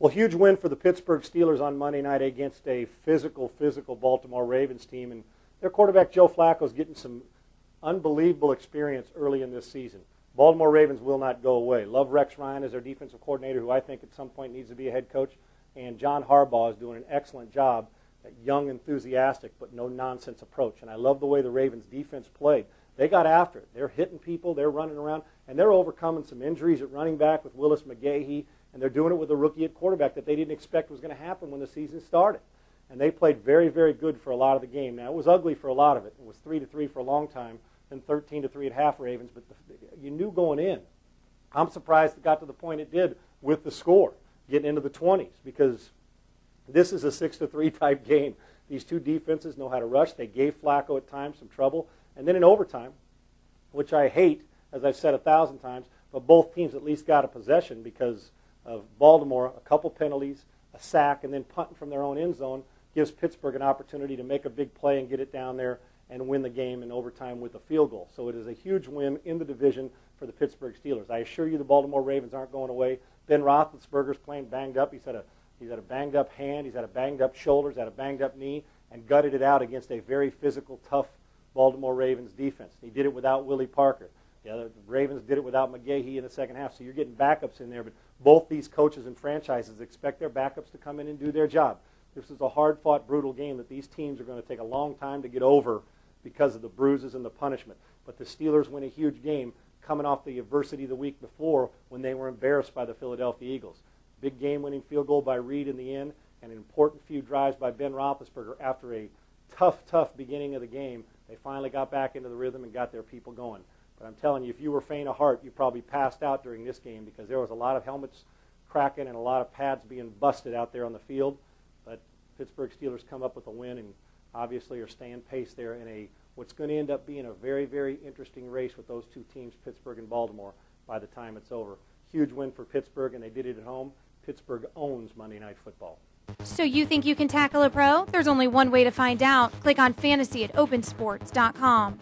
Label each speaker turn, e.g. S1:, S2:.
S1: Well, huge win for the Pittsburgh Steelers on Monday night against a physical Baltimore Ravens team. And their quarterback, Joe Flacco, is getting some unbelievable experience early in this season. Baltimore Ravens will not go away. Love Rex Ryan as their defensive coordinator, who I think at some point needs to be a head coach. And John Harbaugh is doing an excellent job, that young, enthusiastic, but no-nonsense approach. And I love the way the Ravens defense played. They got after it. They're hitting people, they're running around, and they're overcoming some injuries at running back with Willis McGahee, and they're doing it with a rookie at quarterback that they didn't expect was going to happen when the season started. And they played very, very good for a lot of the game. Now, it was ugly for a lot of it. It was 3-3 for a long time, then 13-3 at half Ravens, but you knew going in. I'm surprised it got to the point it did with the score, getting into the 20s, because this is a 6-3 type game. These two defenses know how to rush. They gave Flacco at times some trouble. And then in overtime, which I hate, as I've said 1,000 times, but both teams at least got a possession because of Baltimore, a couple penalties, a sack, and then punting from their own end zone gives Pittsburgh an opportunity to make a big play and get it down there and win the game in overtime with a field goal. So it is a huge win in the division for the Pittsburgh Steelers. I assure you the Baltimore Ravens aren't going away. Ben Roethlisberger's playing banged up. He's had a banged-up hand. He's had a banged-up shoulder. He's had a banged-up knee, and gutted it out against a very physical, tough Baltimore Ravens defense. He did it without Willie Parker. The Ravens did it without McGahee in the second half. So you're getting backups in there, but both these coaches and franchises expect their backups to come in and do their job. This is a hard-fought, brutal game that these teams are going to take a long time to get over because of the bruises and the punishment. But the Steelers win a huge game coming off the adversity the week before when they were embarrassed by the Philadelphia Eagles. Big game-winning field goal by Reed in the end, and an important few drives by Ben Roethlisberger after a tough beginning of the game. They finally got back into the rhythm and got their people going. But I'm telling you, if you were faint of heart, you probably passed out during this game because there was a lot of helmets cracking and a lot of pads being busted out there on the field. But Pittsburgh Steelers come up with a win and obviously are staying pace there in what's going to end up being a very, very interesting race with those two teams, Pittsburgh and Baltimore, by the time it's over. Huge win for Pittsburgh, and they did it at home. Pittsburgh owns Monday Night Football.
S2: So you think you can tackle a pro? There's only one way to find out. Click on fantasy at opensports.com.